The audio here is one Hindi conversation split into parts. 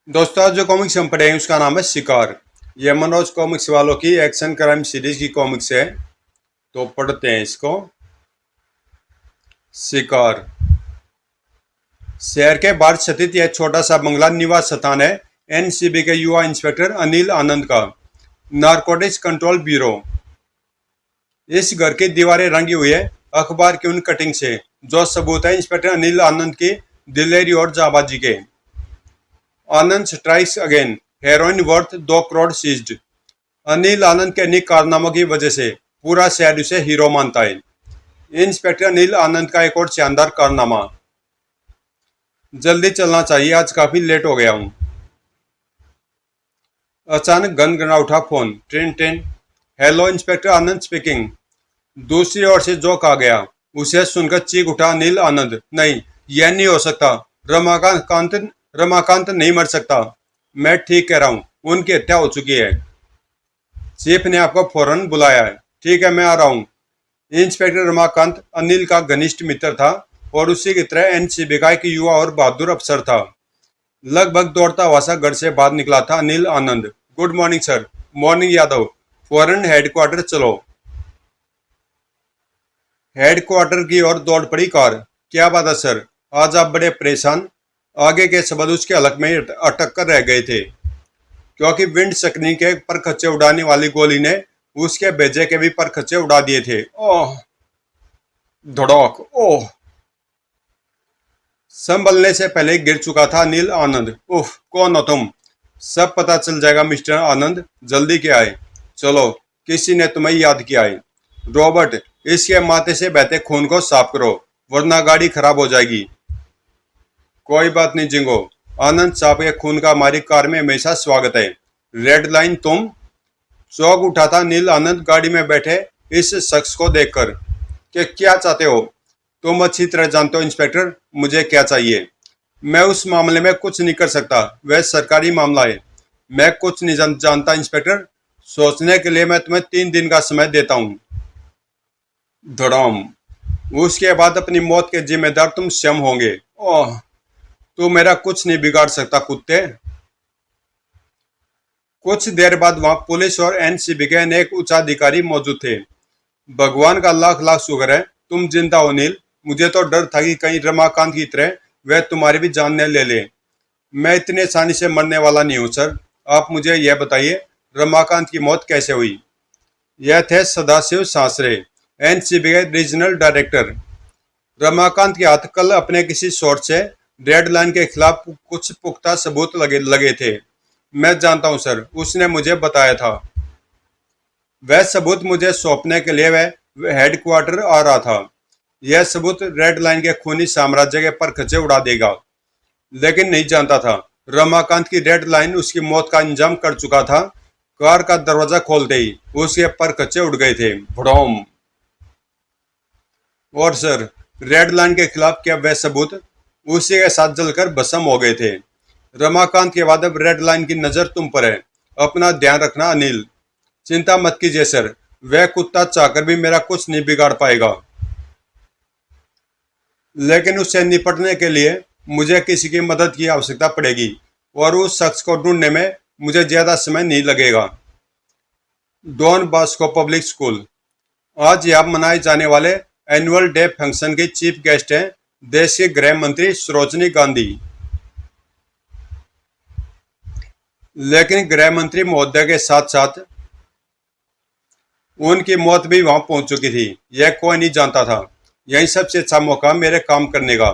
दोस्तों आज जो कॉमिक्स हम पढ़ेंगे उसका नाम है शिकार। ये मनोज कॉमिक्स वालों की एक्शन क्राइम सीरीज की कॉमिक्स है, तो पढ़ते हैं इसको। शिकार। शहर के बाहर स्थित यह छोटा सा बंगला निवास स्थान है एनसीबी के युवा इंस्पेक्टर अनिल आनंद का, नारकोटिक्स कंट्रोल ब्यूरो। इस घर की दीवारें रंगी हुई है अखबार की उन कटिंग से जो सबूत है इंस्पेक्टर अनिल आनंद की दिलेरी और जाबाजी के। Anand strikes again, heroin worth 2 crore seized. Anil Anand के अनेक कारनामों की वजह से पूरा शहर उसे हीरो मानता है। इंस्पेक्टर अनिल आनंद का एक और शानदार कारनामा। जल्दी चलना चाहिए, आज काफी लेट हो गया हूं। अचानक गनगना उठा फोन। Train train. Hello inspector Anand speaking. दूसरी ओर से जोक आ गया। उसे सुनकर चीख उठा अनिल आनंद। नहीं, यह नहीं हो सकता। रमाकांत नहीं मर सकता। मैं ठीक कह रहा हूँ, उनकी हत्या हो चुकी है। चीफ ने आपको फौरन बुलाया है। ठीक है, मैं आ रहा हूँ। इंस्पेक्टर रमाकांत अनिल का घनिष्ठ मित्र था और उसी की तरह एनसीबी का एक युवा और बहादुर अफसर था। लगभग दौड़ता हुआ सा घर से बाहर निकला था Anil Anand. Good morning sir. Morning Yadav. फौरन हेडक्वार्टर चलो। हेडक्वार्टर की ओर दौड़ पड़ी कार। क्या बात है सर, आज आप बड़े परेशान? आगे के शब्द उसके हलक में अटक कर रह गए थे, क्योंकि विंड स्क्रीन के पर खच्चे उड़ाने वाली गोली ने उसके भेजे के भी पर खच्चे उड़ा दिए थे। ओह! धड़क! ओह! संभलने से पहले गिर चुका था अनिल आनंद। उफ, कौन हो तुम? सब पता चल जाएगा मिस्टर आनंद, जल्दी क्या आए। चलो, किसी ने तुम्हें याद किया है। रॉबर्ट, इसके माथे से बहते खून को साफ करो, वरना गाड़ी खराब हो जाएगी। कोई बात नहीं जिंगो, आनंद साहब के खून का हमारी कार में हमेशा स्वागत है। रेड लाइन तुम? चौंक उठा था नील आनंद गाड़ी में बैठे इस शख्स को देखकर। कि क्या चाहते हो? तुम अच्छी तरह जानते हो इंस्पेक्टर, मुझे क्या चाहिए। मैं उस मामले में कुछ नहीं कर सकता, वह सरकारी मामला है। मैं कुछ नहीं जानता इंस्पेक्टर। सोचने के लिए मैं तुम्हें 3 दिन का समय देता हूँ। धड़ाम। उसके बाद अपनी मौत के जिम्मेदार तुम स्वयं होंगे। ओह! तू मेरा कुछ नहीं बिगाड़ सकता कुत्ते। कुछ देर बाद वहां पुलिस और एनसीबी के अनेक उच्चाधिकारी मौजूद थे। भगवान का लाख लाख शुक्र है तुम जिंदा हो नील। मुझे तो डर था कि कहीं रमाकांत की तरह वह तुम्हारी भी जान न ले ले। मैं इतने आसानी से मरने वाला नहीं हूँ सर। आप मुझे यह बताइए, रमाकांत की मौत कैसे हुई? यह थे सदाशिव सासरे, एनसीबी के रीजनल डायरेक्टर। रमाकांत के हाथ कल अपने किसी सोर्स से रेड लाइन के खिलाफ कुछ पुख्ता सबूत लगे थे। मैं जानता हूं सर, उसने मुझे बताया था। वह सबूत मुझे सौंपने के लिए वह हेडक्वार्टर आ रहा था। यह सबूत रेड लाइन के खूनी साम्राज्य के परखचे उड़ा देगा। लेकिन नहीं जानता था रमाकांत की रेड लाइन उसकी मौत का इंतजाम कर चुका था। कार का दरवाजा खोलते ही उसके परखचे उड़ गए थे। भड़ोम। और सर, रेड लाइन के खिलाफ क्या वह सबूत उसी के साथ जलकर भस्म हो गए थे। रमाकांत के बाद अब रेड लाइन की नजर तुम पर है। अपना ध्यान रखना अनिल। चिंता मत कीजिए सर, वह कुत्ता चाहकर भी मेरा कुछ नहीं बिगाड़ पाएगा। लेकिन उससे निपटने के लिए मुझे किसी की मदद की आवश्यकता पड़ेगी और उस शख्स को ढूंढने में मुझे ज्यादा समय नहीं लगेगा। Don Bosco public school. आज यहाँ मनाए जाने वाले एनुअल डे फंक्शन की चीफ गेस्ट हैं देश के गृह मंत्री सरोजनी गांधी। लेकिन गृह मंत्री महोदय के साथ साथ उनकी मौत भी वहां पहुंच चुकी थी, यह कोई नहीं जानता था। यही सबसे अच्छा मौका मेरे काम करने का।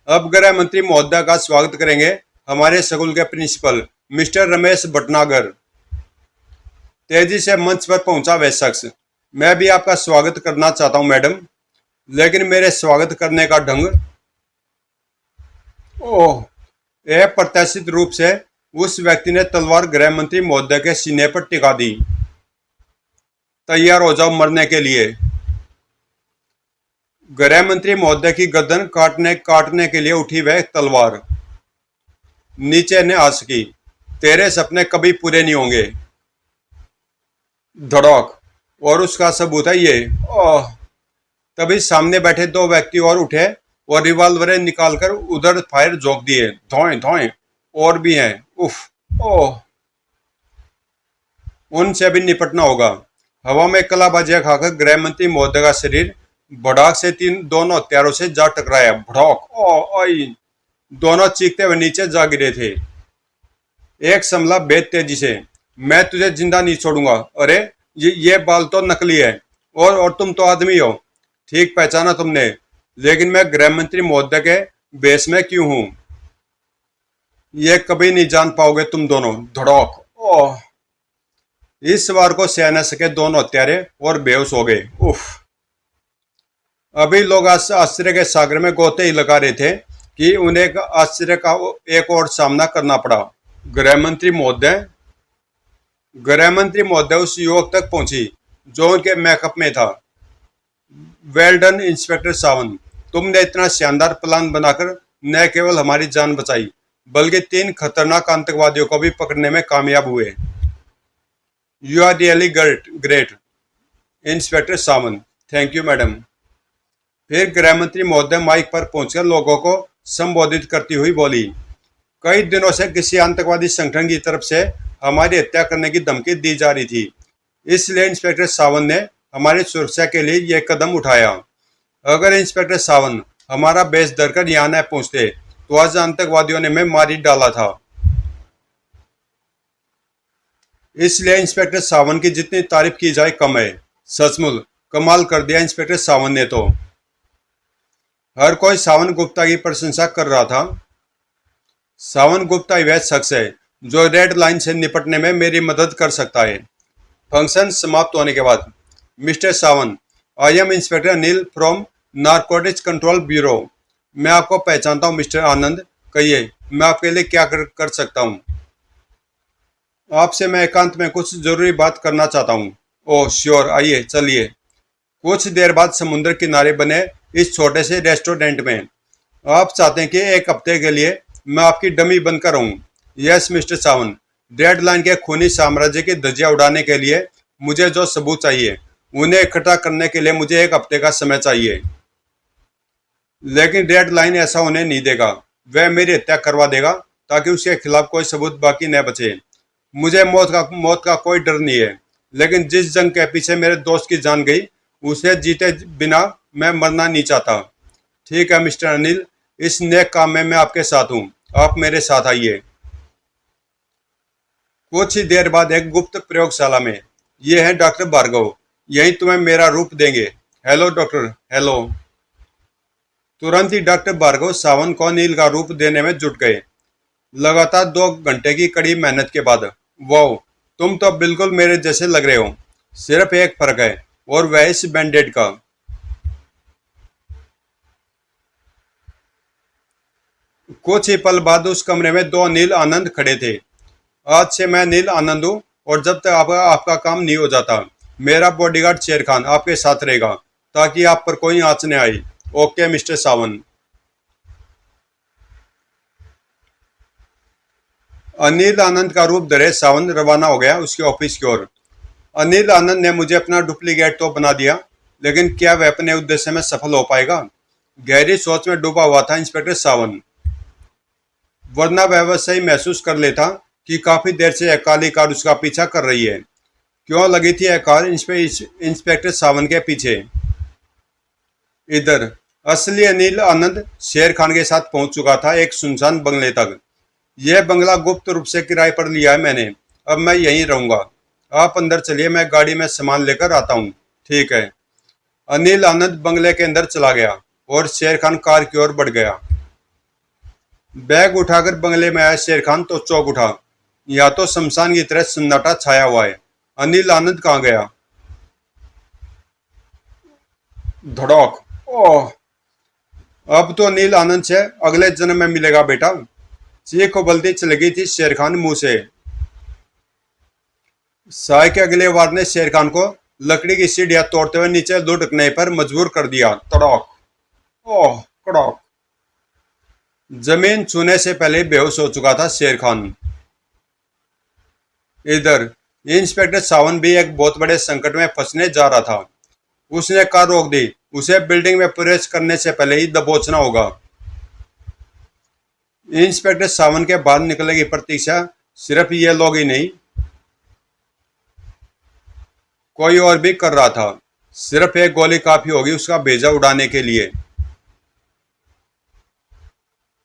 अब गृह मंत्री महोदय का स्वागत करेंगे हमारे स्कूल के प्रिंसिपल मिस्टर रमेश भटनागर। तेजी से मंच पर पहुंचा वह शख्स। मैं भी आपका स्वागत करना चाहता हूं मैडम, लेकिन मेरे स्वागत करने का ढंग। ओह! अप्रत्याशित रूप से उस व्यक्ति ने तलवार गृह मंत्री महोदय के सीने पर टिका दी। तैयार हो जाओ मरने के लिए। गृह मंत्री महोदय की गर्दन काटने के लिए उठी वह तलवार। नीचे ने आ सकी। तेरे सपने कभी पूरे नहीं होंगे। धड़क। और उसका सबूत है ये। ओह! तभी सामने बैठे 2 व्यक्ति और उठे और रिवॉल्वरें निकालकर उधर फायर झोंक दिए। धोएं धोएं। और भी हैं। उफ ओह, उनसे भी निपटना होगा। हवा में कलाबाजियां खाकर गृह मंत्री महोदय का शरीर भड़ाक से तीन दोनों हथियारों से जा टकराया। भड़ाक ओ आई, दोनों चीखते हुए नीचे जा गिरे थे। एक समला बेद तेजी से, मैं तुझे जिंदा नहीं छोड़ूंगा। अरे ये बाल तो नकली है, और तुम तो आदमी हो। ठीक पहचाना तुमने, लेकिन मैं गृह मंत्री महोदय के बेस में क्यों हूं? ये कभी नहीं जान पाओगे तुम दोनों। धड़ाक ओह, इस वार को सह न सके दोनों हत्यारे और बेहोश हो गए। उफ, अभी लोग आश्चर्य के सागर में गोते ही लगा रहे थे कि उन्हें एक आश्चर्य का एक और सामना करना पड़ा। गृह मंत्री महोदय गृह मंत्री महोदय उस युवक तक पहुंची जो उनके मेकअप में था। वेल डन इंस्पेक्टर सावन, तुमने इतना शानदार प्लान बनाकर न केवल हमारी जान बचाई, बल्कि तीन खतरनाक आतंकवादियों को भी पकड़ने में कामयाब हुए। You are really great inspector Sawan. Thank you madam. फिर गृह मंत्री महोदय माइक पर पहुंचकर लोगों को संबोधित करती हुई बोली, कई दिनों से किसी आतंकवादी संगठन की तरफ से हमारी हत्या करने की धमकी दी जा रही थी, इसलिए इंस्पेक्टर सावन ने हमारी सुरक्षा के लिए यह कदम उठाया। अगर इंस्पेक्टर सावन हमारा बेस धरकर यहाँ न पहुंचते तो आज आतंकवादियों ने हमें मार ही डाला था। इसलिए इंस्पेक्टर सावन की जितनी तारीफ की जाए कम है। सचमुच कमाल कर दिया इंस्पेक्टर सावन ने तो। हर कोई सावन गुप्ता की प्रशंसा कर रहा था। सावन गुप्ता वह शख्स है जो रेड लाइन से निपटने में मेरी मदद कर सकता है। फंक्शन समाप्त होने के बाद, mister Sawan, I am inspector Anil from narcotics control bureau. मैं आपको पहचानता हूँ मिस्टर आनंद, कहिए मैं आपके लिए क्या कर सकता हूँ? आपसे मैं एकांत में कुछ जरूरी बात करना चाहता हूँ। ओह श्योर, आइए चलिए। कुछ देर बाद समुद्र किनारे बने इस छोटे से रेस्टोरेंट में। आप चाहते हैं कि एक हफ्ते के लिए मैं आपकी डमी बनकर रहूं? यस मिस्टर सावन, डेडलाइन के खूनी साम्राज्य की धज्जियां उड़ाने के लिए मुझे जो सबूत चाहिए उन्हें इकट्ठा करने के लिए मुझे एक हफ्ते का समय चाहिए। लेकिन डेडलाइन ऐसा होने नहीं देगा। वह मेरी हत्या करवा देगा ताकि उसके खिलाफ कोई सबूत बाकी न बचे। मुझे मौत का कोई डर नहीं है, लेकिन जिस जंग के पीछे मेरे दोस्त की जान गई उसे जीते बिना मैं मरना नहीं चाहता। ठीक है मिस्टर अनिल, इस नेक काम में मैं आपके साथ हूँ, आप मेरे साथ आइए। कुछ ही देर बाद एक गुप्त प्रयोगशाला में, ये है डॉक्टर भार्गव, यही तुम्हें मेरा रूप देंगे। Hello doctor. हेलो। तुरंत ही डॉक्टर भार्गव सावन को अनिल का रूप देने में जुट गए। लगातार 2 घंटे की कड़ी मेहनत के बाद, वाओ, तुम तो बिल्कुल मेरे जैसे लग रहे हो। सिर्फ एक फर्क है, और वह इस बैंडेड का। कुछ ही पल बाद उस कमरे में दो अनिल आनंद खड़े थे। आज से मैं अनिल आनंद हूँ, और जब तक आपका काम नहीं हो जाता मेरा बॉडीगार्ड शेर खान आपके साथ रहेगा ताकि आप पर कोई आंच न आए। ओके मिस्टर सावन। अनिल आनंद का रूप धरे सावन रवाना हो गया उसके ऑफिस की ओर। अनिल आनंद ने मुझे अपना डुप्लीकेट तो बना दिया, लेकिन क्या वह अपने उद्देश्य में सफल हो पाएगा? गहरी सोच में डूबा हुआ था इंस्पेक्टर सावन। वरना वह वैसा ही महसूस कर लेता कि काफी देर से एक काली कार उसका पीछा कर रही है। क्यों लगी थी यह कार इंस्पेक्टर सावन के पीछे? इधर असली अनिल आनंद शेर खान के साथ पहुंच चुका था एक सुनसान बंगले तक। यह बंगला गुप्त रूप से किराए पर लिया है मैंने, अब मैं यहीं रहूंगा। आप अंदर चलिए, मैं गाड़ी में सामान लेकर आता हूँ। ठीक है। अनिल आनंद बंगले के अंदर चला गया और शेर खान कार की ओर बढ़ गया। बैग उठाकर बंगले में आया शेर खान तो चौंक उठा। या तो शमशान की तरह सन्नाटा छाया हुआ है। अनिल आनंद कहाँ गया? धड़ाक। ओह, अब तो अनिल आनंद से अगले जन्म में मिलेगा बेटा। चीख उबलती चली गई थी शेर खान मुंह से। साय के अगले वार ने शेर खान को लकड़ी की सीढ़ियां तोड़ते हुए नीचे लुढ़कने पर मजबूर कर दिया। तड़ाक। ओह कड़ाक। जमीन छूने से पहले बेहोश हो चुका था शेर खान। इधर इंस्पेक्टर सावन भी एक बहुत बड़े संकट में फंसने जा रहा था। उसने कार रोक दी। उसे बिल्डिंग में प्रवेश करने से पहले ही दबोचना होगा। इंस्पेक्टर सावन के बाद निकलने की प्रतीक्षा सिर्फ ये लोग ही नहीं, कोई और भी कर रहा था। सिर्फ एक गोली काफी होगी उसका भेजा उड़ाने के लिए।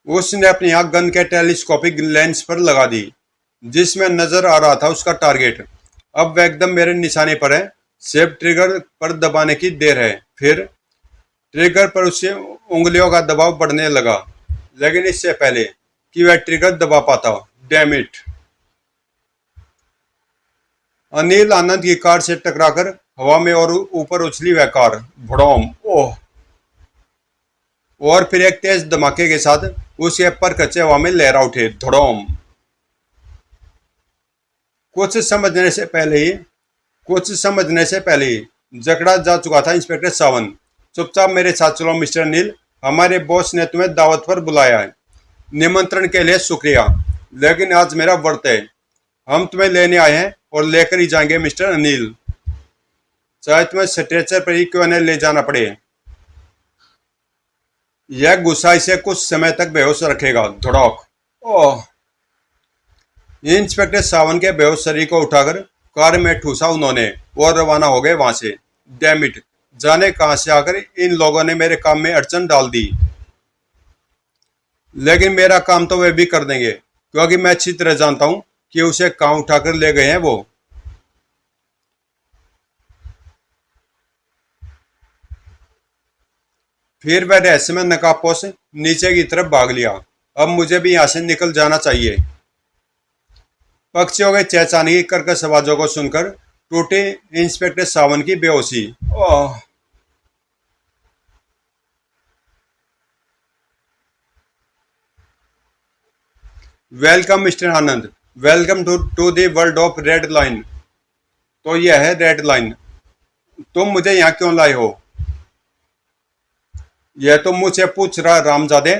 उसने अपनी आंख गन के टेलीस्कोपिक लेंस पर लगा दी, जिसमें नजर आ रहा था उसका टारगेट। अब वह एकदम मेरे निशाने पर है। सिर्फ ट्रिगर पर दबाने की देर है। फिर ट्रिगर पर उससे उंगलियों का दबाव बढ़ने लगा, लेकिन इससे पहले कि वह ट्रिगर दबा पाता, डैम इट, अनिल आनंद की कार से टकराकर हवा में और ऊपर उछली वह कार। भड़ोम। ओह। और फिर एक तेज धमाके के साथ उसके पर कच्चे हवा में लहरा उठे। धड़ोम। कुछ समझने से पहले ही कुछ समझने से पहले ही जकड़ा जा चुका था इंस्पेक्टर सावन। चुपचाप मेरे साथ चलो मिस्टर अनिल, हमारे बॉस ने तुम्हें दावत पर बुलाया है। निमंत्रण के लिए शुक्रिया, लेकिन आज मेरा व्रत है। हम तुम्हें लेने आए हैं और लेकर ही जाएंगे मिस्टर अनिल, चाहे तुम्हें स्ट्रेचर पर ही क्यों न ले जाना पड़े। यह गुस्सा इसे कुछ समय तक बेहोश रखेगा। धड़क। ओह। इंस्पेक्टर सावन के बेहोश शरीर को उठाकर कार में ठूसा उन्होंने और रवाना हो गए वहां से। डैम इट, जाने कहां से आकर इन लोगों ने मेरे काम में अड़चन डाल दी। लेकिन मेरा काम तो वे भी कर देंगे, क्योंकि मैं अच्छी तरह जानता हूं कि उसे कहां उठाकर ले गए हैं वो। फिर वह रहस्यमय नकाबपोश नीचे की तरफ भाग लिया। अब मुझे भी यहां से निकल जाना चाहिए। पक्षियों के चहचहाने की कर्कश आवाजों को सुनकर टूटे इंस्पेक्टर सावन की बेहोशी। Oh. Welcome mister Anand, welcome to the world of red line. तो यह है रेड लाइन। तुम मुझे यहाँ क्यों लाए हो? यह तो मुझसे पूछ रहा रामजादे।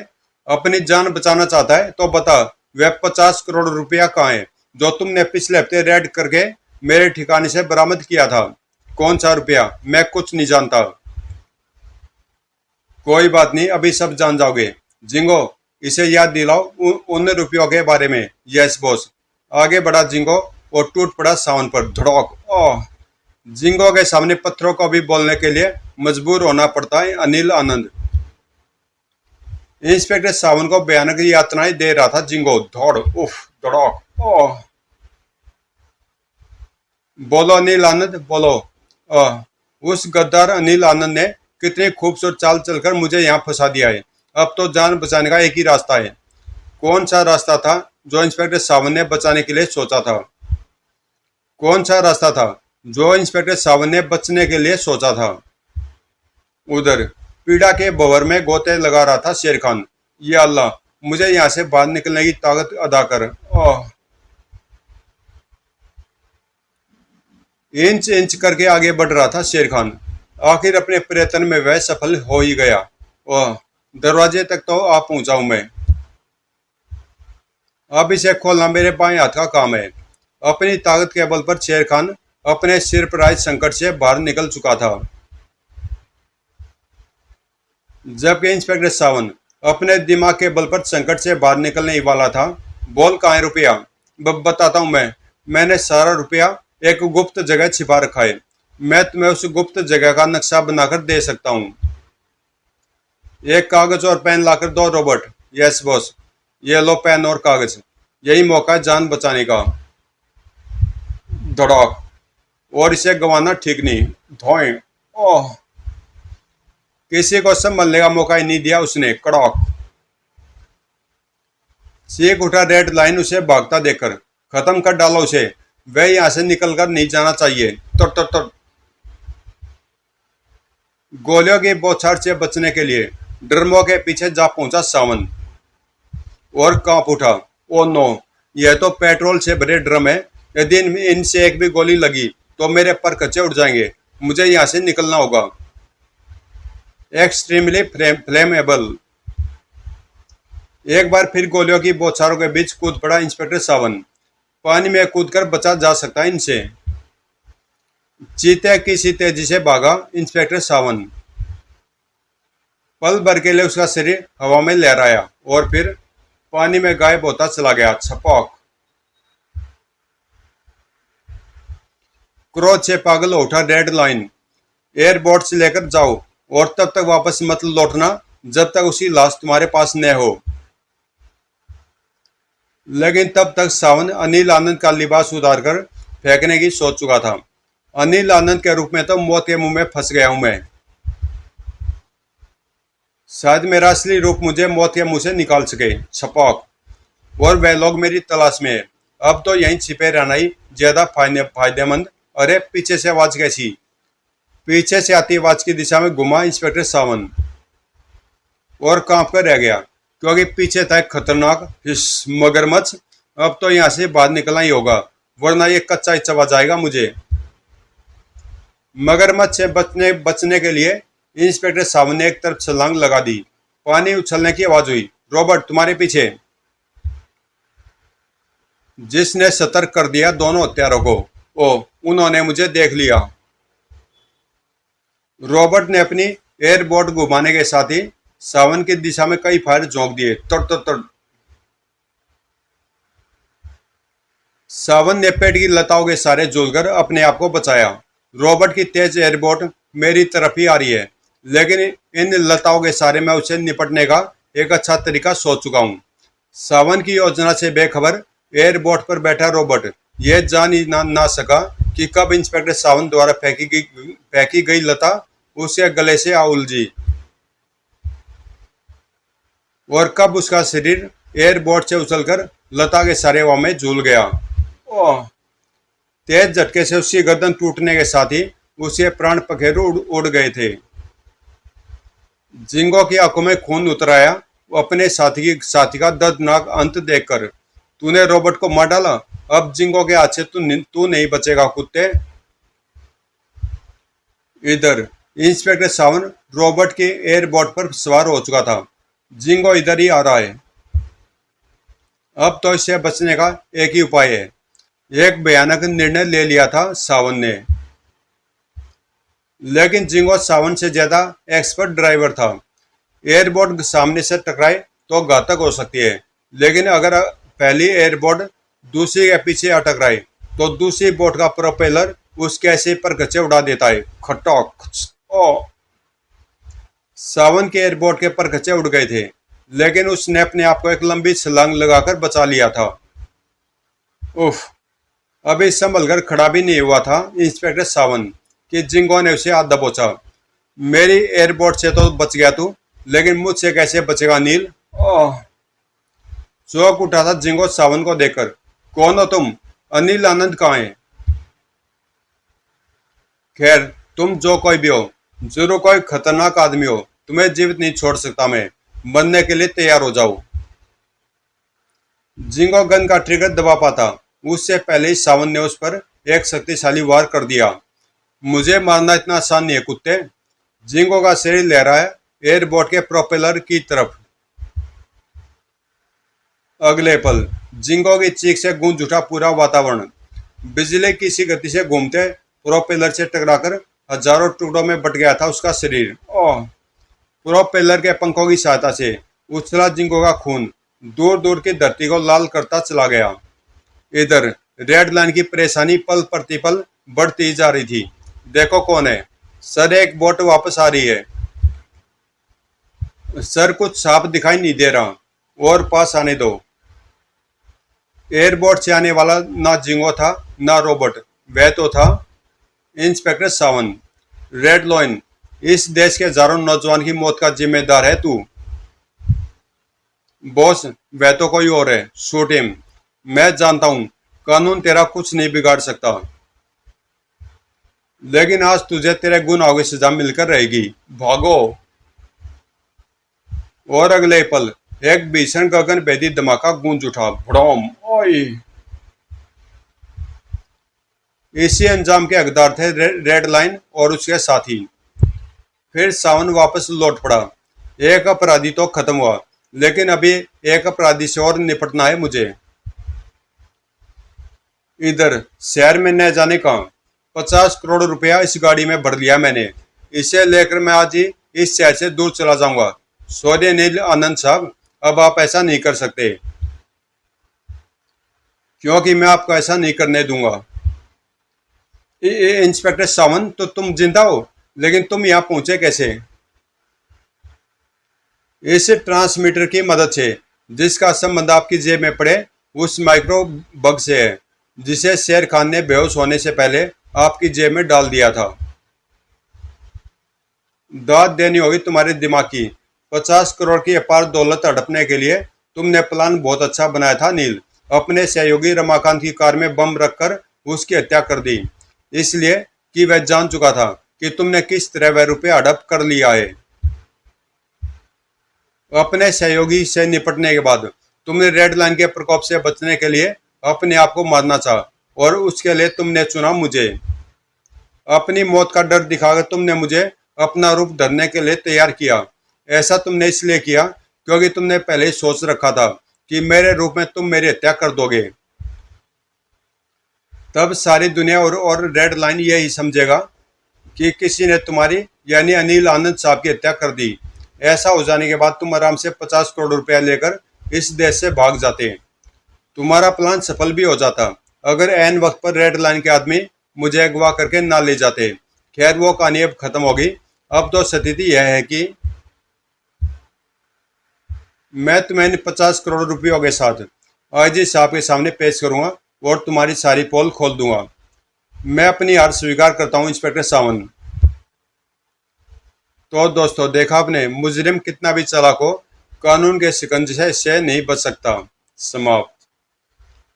अपनी जान बचाना चाहता है तो बता, वह 50 करोड़ रुपया कहाँ है जो तुमने पिछले हफ्ते रेड करके मेरे ठिकाने से बरामद किया था? कौन सा रुपया? मैं कुछ नहीं जानता। कोई बात नहीं, अभी सब जान जाओगे। जिंगो, इसे याद दिलाओ उन रुपयों के बारे में। Yes boss. आगे बढ़ा जिंगो और टूट पड़ा सावन पर। धड़क। ओह। जिंगो के सामने पत्थरों को भी बोलने के लिए मजबूर होना पड़ता है अनिल आनंद। इंस्पेक्टर सावन को भयानक यातनाएं दे रहा था जिंगो। धौड़। उफ। धड़क। ओह। बोलो अनिल आनंद, बोलो। उस गद्दार अनिल आनंद ने कितनी खूबसूरत चाल चलकर मुझे यहाँ फंसा दिया है। अब तो जान बचाने का एक ही रास्ता है। कौन सा रास्ता था जो इंस्पेक्टर सावन ने बचाने के लिए सोचा था? कौन सा रास्ता था जो इंस्पेक्टर सावन ने बचने के लिए सोचा था? उधर पीड़ा के भंवर में गोते लगा रहा था शेर खान। या अल्लाह, मुझे यहाँ से बाहर निकलने की ताकत अदा कर। ओह। इंच इंच करके आगे बढ़ रहा था शेर खान। आखिर अपने प्रयत्न में वह सफल हो ही गया। ओह, दरवाजे तक तो आ पहुंचा हूं मैं। अब इसे खोलना मेरे बाएं हाथ का काम है। अपनी ताकत के बल पर शेर खान अपने सिर पर आए संकट से बाहर निकल चुका था, जबकि इंस्पेक्टर सावन अपने दिमाग के बल पर संकट से बाहर निकलने ही वाला था। बोल, कहाँ है रुपया? बताता हूं मैंने सारा रुपया एक गुप्त जगह छिपा रखा है। मैं तुम्हें उस गुप्त जगह का नक्शा बनाकर दे सकता हूँ। एक कागज और पेन लाकर दो रॉबर्ट। Yes boss. ये लो पेन और कागज, यही मौका है जान बचाने का। धड़ाक। और इसे गंवाना ठीक नहीं। धोए। ओह। किसी को संभलने का मौका ही नहीं दिया उसने। कड़ाक। चीख उठा रेड लाइन उसे भागता देखकर। खत्म कर डालो उसे, वह यहां से निकलकर नहीं जाना चाहिए। तो गोलियों की बौछार से बचने के लिए ड्रमों के पीछे जा पहुंचा सावन और कांप उठा। ओ नो, यह तो पेट्रोल से भरे ड्रम है। यदि इनसे एक भी गोली लगी तो मेरे पर कच्चे उड़ जाएंगे। मुझे यहां से निकलना होगा। Extremely flammable. एक बार फिर गोलियों की बौछारों के बीच कूद पड़ा इंस्पेक्टर सावन। पानी में कूदकर बचा जा सकता है इनसे। चीते की सी तेजी से भागा इंस्पेक्टर सावन। पल भर के लिए उसका शरीर हवा में लहराया और फिर पानी में गायब होता चला गया। छपॉक। क्रोध से पागल हो उठा रेड लाइन। एयरपोर्ट से लेकर जाओ और तब तक वापस मत लौटना जब तक उसकी लाश तुम्हारे पास न हो। लेकिन तब तक सावन अनिल आनंद का लिबास उतार कर फेंकने की सोच चुका था। अनिल आनंद के रूप में तो मौत के मुंह में फंस गया हूं मैं। शायद मेरा असली रूप मुझे मौत के मुंह से निकाल सके। छपॉक। और वह लोग मेरी तलाश में है। अब तो यहीं छिपे रहना ही ज्यादा फायदेमंद। अरे पीछे से आवाज कैसी? पीछे से आती आवाज की दिशा में घुमा इंस्पेक्टर सावन और कांप कर रह गया, क्योंकि पीछे था एक खतरनाक मगरमच्छ। अब तो यहाँ से बाहर निकलना ही होगा, वरना ये कच्चा ही चबा जाएगा मुझे। मगरमच्छ से बचने के लिए इंस्पेक्टर सावन ने एक तरफ छलांग लगा दी। पानी उछलने की आवाज हुई। रॉबर्ट तुम्हारे पीछे। जिसने सतर्क कर दिया दोनों हत्यारों को। ओ, उन्होंने मुझे देख लिया। रॉबर्ट ने अपनी एयरबोट घुमाने के साथ ही सावन की दिशा में कई फायर झोंक दिए। तड़ तड़ तड़। सावन ने पेड़ की लताओं के सारे झूलकर अपने आप को बचाया। रॉबर्ट की तेज एयरबोट मेरी तरफ ही आ रही है, लेकिन इन लताओं के सारे में उसे निपटने का एक अच्छा तरीका सोच चुका हूँ। सावन की योजना से बेखबर एयरबोट पर बैठा रॉबर्ट यह जान ही ना सका कि कब इंस्पेक्टर सावन द्वारा फेंकी गई लता उसके गले से आ उलझी और कब उसका शरीर एयरबोट से उछलकर लता के सारे हवा में झूल गया। ओह! तेज झटके से उसकी गर्दन टूटने के साथ ही उसके प्राण पखेरु उड़ गए थे। जिंगो की आंखों में खून उतर आया वो अपने साथी का दर्दनाक अंत देखकर। तूने रॉबर्ट को मार डाला, अब जिंगो के हाथ से तू नहीं बचेगा कुत्ते। इधर इंस्पेक्टर सावन रॉबर्ट के एयरबोट पर सवार हो चुका था। जिंगो इधर ही आ रहा है। अब तो इससे बचने का एक ही उपाय है। एक भयानक निर्णय ले लिया था सावन ने। लेकिन जिंगो सावन से ज्यादा एक्सपर्ट ड्राइवर था। एयरबोट सामने से टकराए तो घातक हो सकती है, लेकिन अगर पहली एयरबोट दूसरी के पीछे आ टकराए तो दूसरी बोट का प्रोपेलर उसके ऐसे परखचे उड़ा देता है। खटोक। ओ! सावन के एयरबोट के परखचे उड़ गए थे, लेकिन उसने अपने आप को एक लंबी छलांग लगाकर बचा लिया था। उफ! अभी संभल कर खड़ा भी नहीं हुआ था इंस्पेक्टर सावन कि जिंगो ने उसे हाथ दबोचा। मेरी एयरबोट से तो बच गया तू, लेकिन मुझसे कैसे बचेगा नील? ओह! चौंक उठा था जिंगो सावन को देखकर। कौन हो तुम? अनिल आनंद कहाँ है? खैर, तुम जो कोई भी हो, जरूर कोई खतरनाक आदमी हो, तुम्हें जीवित नहीं छोड़ सकता मैं। मरने के लिए तैयार हो जाओ। जिंगो गन का ट्रिगर दबा पाता उससे पहले ही सावन ने उस पर एक शक्तिशाली वार कर दिया। मुझे मारना इतना आसान नहीं है कुत्ते। जिंगो का शरीर लहराया एयरबोट के प्रोपेलर की तरफ। अगले पल जिंगो की चीख से गूंज उठा पूरा वातावरण। बिजली की सी गति से घूमते प्रोपेलर से टकराकर हजारों टुकड़ों में बट गया था उसका शरीर। ओह! प्रोपेलर के पंखों की सहायता से उछला जिंगो का खून दूर दूर की धरती को लाल करता चला गया। इधर रेड लाइन की परेशानी पल प्रतिपल बढ़ती जा रही थी। देखो कौन है सर, एक बोट वापस आ रही है सर, कुछ साफ दिखाई नहीं दे रहा और पास आने दो। एयरबोट से आने वाला ना जिंगो था ना रॉबर्ट, वह तो था इंस्पेक्टर सावन। रेड लाइन, इस देश के हजारों नौजवान की मौत का जिम्मेदार है तू। बॉस, वह तो कोई और है, शूट हिम। मैं जानता हूं कानून तेरा कुछ नहीं बिगाड़ सकता, लेकिन आज तुझे तेरे गुनाहों की सजा मिलकर रहेगी। भागो! और अगले पल एक भीषण गगनभेदी धमाका गूंज उठा। भड़ोम! ओए! इसी अंजाम के हकदार थे रेड लाइन और उसके साथी। फिर सावन वापस लौट पड़ा। एक अपराधी तो खत्म हुआ, लेकिन अभी एक अपराधी से और निपटना है मुझे। इधर शहर में न जाने कहाँ 50 करोड़ रुपया इस गाड़ी में भर लिया मैंने। इसे लेकर मैं आज ही इस शहर से दूर चला जाऊंगा। सॉरी नील आनंद साहब, अब आप ऐसा नहीं कर सकते, क्योंकि मैं आपको ऐसा नहीं करने दूंगा। इंस्पेक्टर सावंत, तो तुम जिंदा हो, लेकिन तुम यहाँ पहुंचे कैसे? इस ट्रांसमीटर की मदद से, जिसका संबंध आपकी जेब में पड़े उस माइक्रो बग से है, जिसे शेर खान ने बेहोश होने से पहले आपकी जेब में डाल दिया था। दाद देनी होगी तुम्हारे दिमाग की। 50 करोड़ की अपार दौलत हड़पने के लिए तुमने प्लान बहुत अच्छा बनाया था नील। अपने सहयोगी रमाकांत की कार में बम रखकर उसकी हत्या कर दी, इसलिए कि वह जान चुका था कि तुमने किस तरह वह रुपये हड़प कर लिया है। अपने सहयोगी से निपटने के बाद तुमने रेड लाइन के प्रकोप से बचने के लिए अपने आप को मारना चाहा, और उसके लिए तुमने चुना मुझे। अपनी मौत का डर दिखाकर तुमने मुझे अपना रूप धरने के लिए तैयार किया। ऐसा तुमने इसलिए किया क्योंकि तुमने पहले ही सोच रखा था कि मेरे रूप में तुम मेरी हत्या कर दोगे। तब सारी दुनिया और रेड लाइन यही समझेगा कि किसी ने तुम्हारी, यानी अनिल आनंद साहब की हत्या कर दी। ऐसा हो जाने के बाद तुम आराम से 50 करोड़ रुपया लेकर इस देश से भाग जाते। तुम्हारा प्लान सफल भी हो जाता, अगर ऐन वक्त पर रेड लाइन के आदमी मुझे अगवा करके ना ले जाते। खैर, वो कहानी अब खत्म होगी। अब तो स्थिति यह है कि मैं तुम्हें इन 50 करोड़ रुपयों के साथ आईजी साहब के सामने पेश करूंगा और तुम्हारी सारी पोल खोल दूंगा। मैं अपनी हार स्वीकार करता हूं, इंस्पेक्टर सावंत। तो दोस्तों, देखा आपने, मुजरिम कितना भी चालाक हो, कानून के शिकंजे से नहीं बच सकता। समाप्त।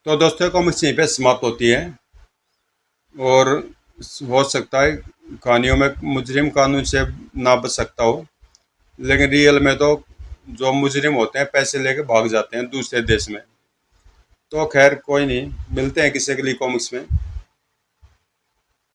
तो दोस्तों, कॉमिक्स यहीं पे समाप्त होती है, और हो सकता है कहानियों में मुजरिम कानून से ना बच सकता हो, लेकिन रियल में तो जो मुजरिम होते हैं पैसे लेके भाग जाते हैं दूसरे देश में। तो खैर कोई नहीं, मिलते हैं किसी अगली कॉमिक्स में।